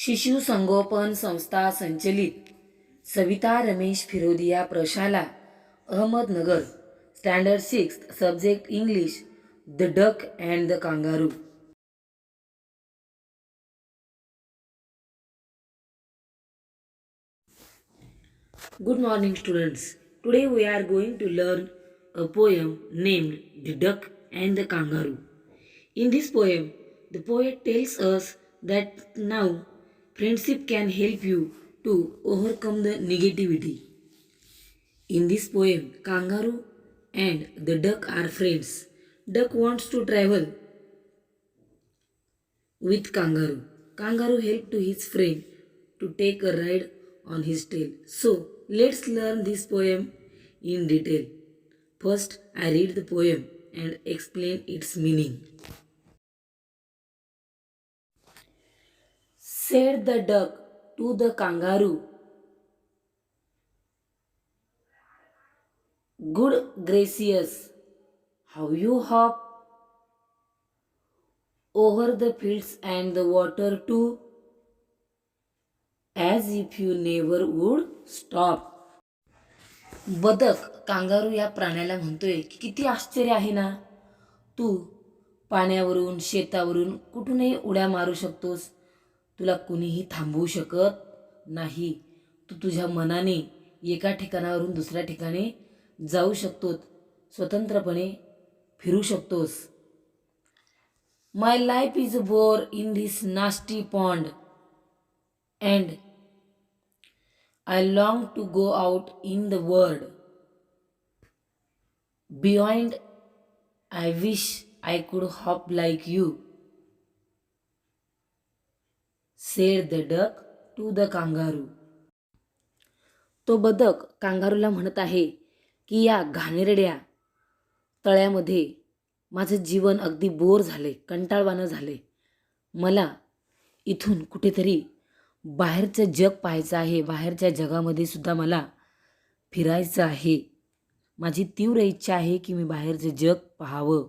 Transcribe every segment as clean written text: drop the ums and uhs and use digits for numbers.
शिशु संगोपन संस्था संचलित सविता रमेश फिरोदिया प्रशाला Ahmednagar standard 6 subject English the duck and the kangaroo. Good morning students. Today we are going to learn a poem named The Duck and the Kangaroo. In this poem, the poet tells us that now friendship can help you to overcome the negativity. In this poem, kangaroo and the duck are friends. Duck wants to travel with kangaroo. Kangaroo helps to his friend to take a ride on his tail. So, let's learn this poem in detail. First, I read the poem and explain its meaning. Said the duck to the kangaroo, "Good gracious, how you hop over the fields and the water too, as if you never would stop." बदक kangaroo या प्राण्याला म्हणतोय की किती आश्चर्य आहे ना, तू पाण्यावरून शेतावरून कुठूनही उड्या मारू शकतोस, तुला कुणीही थांबवू शकत नाही. तू तुझ्या मनाने एका ठिकाणावरून दुसऱ्या ठिकाणी जाऊ शकतोस, स्वतंत्रपणे फिरू शकतोस. My life is bore in this nasty pond and I long to go out in the world. Beyond I wish I could hop like you, said the duck to the kangaroo. तो बदक कांगारूला म्हणत आहे की या घाणेरड्या तळ्यामध्ये माझं जीवन अगदी bore झाले, कंटाळवाणं झाले. मला इथून कुठेतरी बाहेरचं जग पाहायचं आहे, बाहेरच्या जगामध्ये सुद्धा मला फिरायचं आहे. माझी तीव्र इच्छा आहे की मी बाहेरचं जग पाहावं.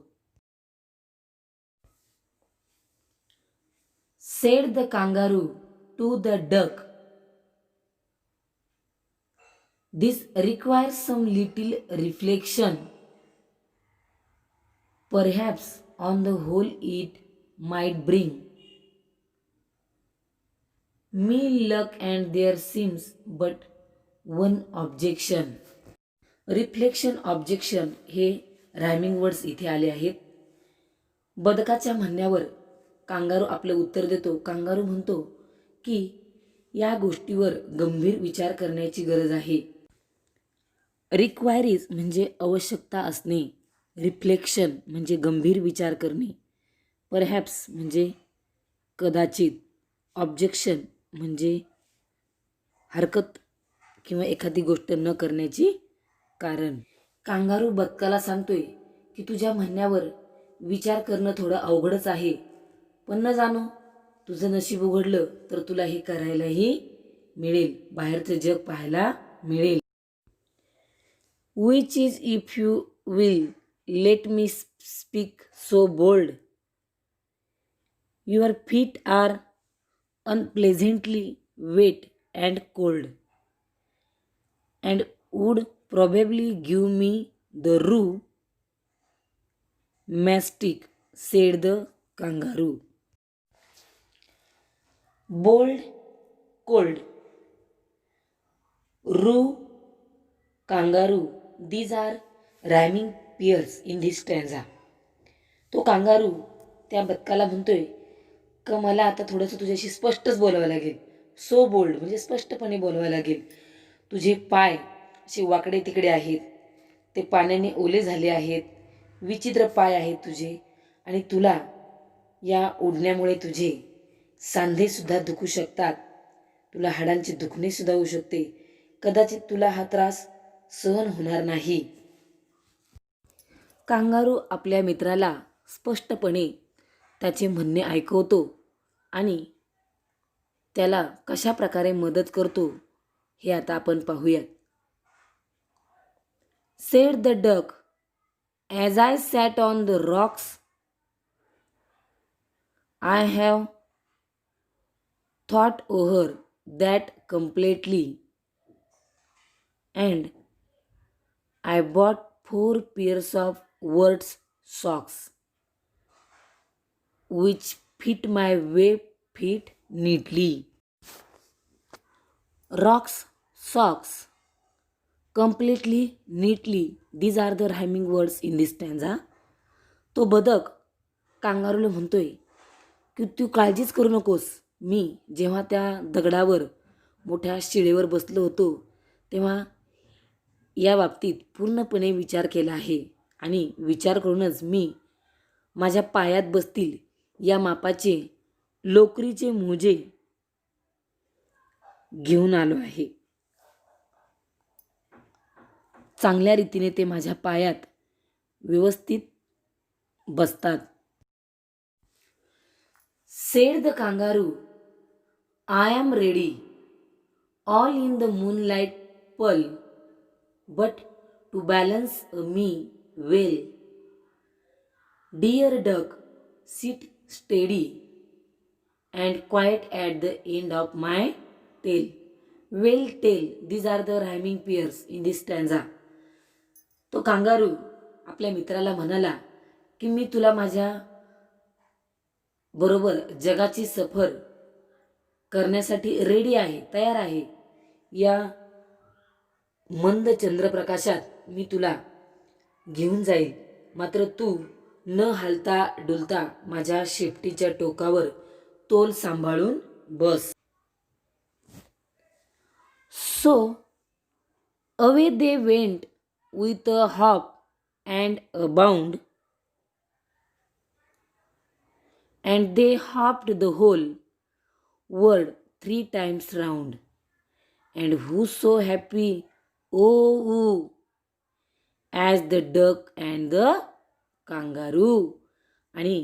Said the kangaroo to the duck, "This requires some little reflection. Perhaps on the whole it might bring me luck and there seems but one objection." Reflection, objection हे रायमिंग वर्ड्स इथे आले आहेत. बदकाच्या म्हणण्यावर कांगारू आपलं उत्तर देतो. Kangaroo म्हणतो की या गोष्टीवर गंभीर विचार करण्याची गरज आहे. रिक्वायरीज म्हणजे आवश्यकता असणे, रिफ्लेक्शन म्हणजे गंभीर विचार करणे, परहॅप्स म्हणजे कदाचित, ऑब्जेक्शन म्हणजे हरकत किंवा एखादी गोष्ट न करण्याची कारण. कांगारू बदकाला सांगतोय की तुझ्या म्हणण्यावर विचार करणं थोडं अवघडच आहे, पण न जाणो तुझं नशीब उघडलं तर तुला हे करायलाही मिळेल, बाहेरचं जग पाहायला मिळेल. Which is, if you will let me speak so bold, your feet are unpleasantly wet and cold, and would probably give me the rheumatic, said the kangaroo. Bold, cold, rue, kangaroo, these are rhyming pairs in this stanza. तो kangaroo त्या बदकाला म्हणतोय का मला आता थोडंसं तुझ्याशी स्पष्टच बोलावं लागेल. सो बोल्ड म्हणजे स्पष्टपणे बोलावं लागेल. तुझे पाय असे वाकडे तिकडे आहेत, ते पाण्याने ओले झाले आहेत, विचित्र पाय आहेत तुझे, आणि तुला या ओढण्यामुळे तुझे सांधेसुद्धा दुखू शकतात, तुला हाडांचे दुखणेसुद्धा होऊ शकते, कदाचित तुला हा त्रास सहन होणार नाही. कांगारू आपल्या मित्राला स्पष्टपणे त्याचे म्हणणे ऐकवतो आणि त्याला कशा प्रकारे मदत करतो हे आता आपण पाहूयात. Sed the duck, "As I sat on the rocks, I have thought over that completely, and I bought 4 pairs of words socks, which fit my way feet neatly. Rocks, socks, completely, neatly. These are the rhyming words in this stanza. तो बदक कांगारूला म्हणतोय की तू काळजीच करू नकोस. मी जेव्हा त्या दगडावर मोठ्या शिळेवर बसलो होतो तेव्हा या बाबतीत पूर्णपणे विचार केला आहे आणि विचार करूनच मी माझ्या पायात बसतील या मापाचे लोकरीचे मोजे घेऊन आलो आहे. चांगल्या रीतीने ते माझ्या पायात व्यवस्थित बसतात. Said the kangaroo, I am ready, all in the moonlight pearl, but to balance me well. Dear duck, sit steady and quiet at the end of my tail. Well tail, these are the rhyming pairs in this stanza. तो kangaroo आपल्या मित्राला म्हणाला की मी तुला माझ्या बरोबर जगाची सफर करण्यासाठी रेडी आहे, तयार आहे. या मंद चंद्रप्रकाशात मी तुला घेऊन जाईल, मात्र तू न हालता डुलता माझ्या शेपटीच्या टोकावर तोल सांभाळून बस. So away they went with a hop and a bound, and they hopped the whole world 3 times round. And who so happy, oh, as the duck and the kangaroo. आणि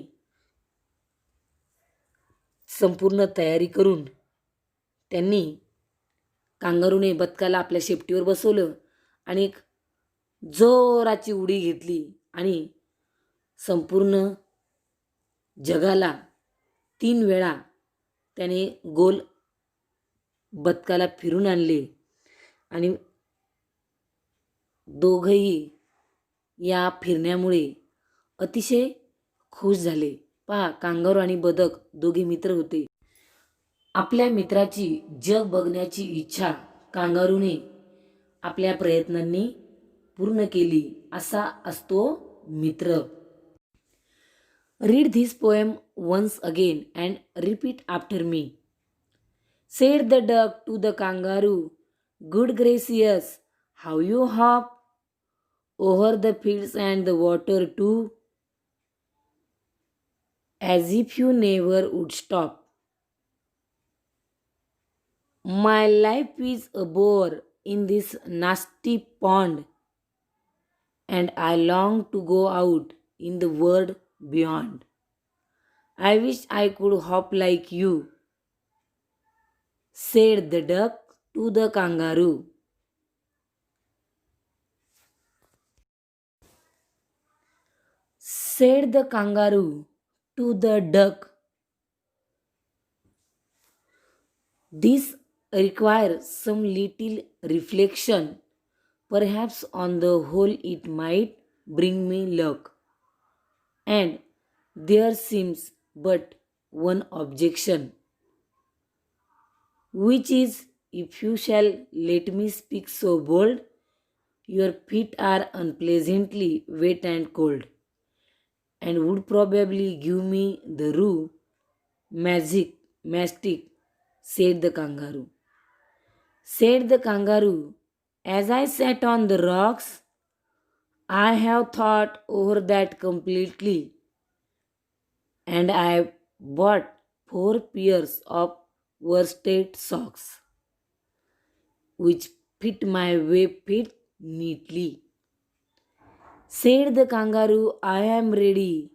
संपूर्ण तयारी करून त्यांनी कांगारूने बदकाला आपल्या शेपटीवर बसवलं आणि एक जोराची उडी घेतली आणि संपूर्ण जगाला 3 वेळा त्याने गोल बदकाला फिरून आणले आणि दोघंही या फिरण्यामुळे अतिशय खुश झाले. पहा, कांगारू आणि बदक दोघे मित्र होते. आपल्या मित्राची जग बघण्याची इच्छा कांगारूने आपल्या प्रयत्नांनी पूर्ण केली. असा असतो मित्र. Read this poem once again and repeat after me. Said the duck to the kangaroo, good gracious, how you hop over the fields and the water too, as if you never would stop. My life is a bore in this nasty pond, and I long to go out in the world beyond. I wish I could hop like you, said the duck to the kangaroo. Said the kangaroo to the duck, this requires some little reflection. Perhaps on the whole it might bring me luck. And there seems but one objection, which is, if you shall let me speak so bold, your feet are unpleasantly wet and cold, and would probably give me the mastic, said the kangaroo. Said the kangaroo, as I sat on the rocks, I have thought over that completely, and I bought 4 pairs of worsted socks, which fit my way fit neatly. Said the kangaroo, I am ready,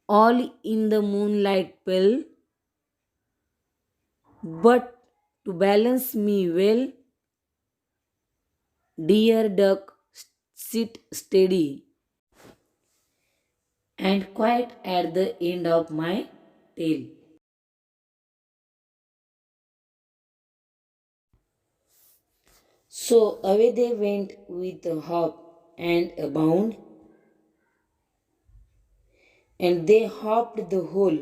all in the moonlight pale, but to balance me well, dear duck, sit steady and quiet at the end of my tail. So away they went with a hop and a bound, and they hopped the whole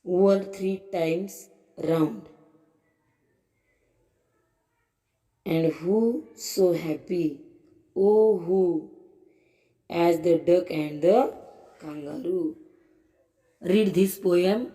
world 3 times round. And who so happy, oh who, as the duck and the kangaroo. Read this poem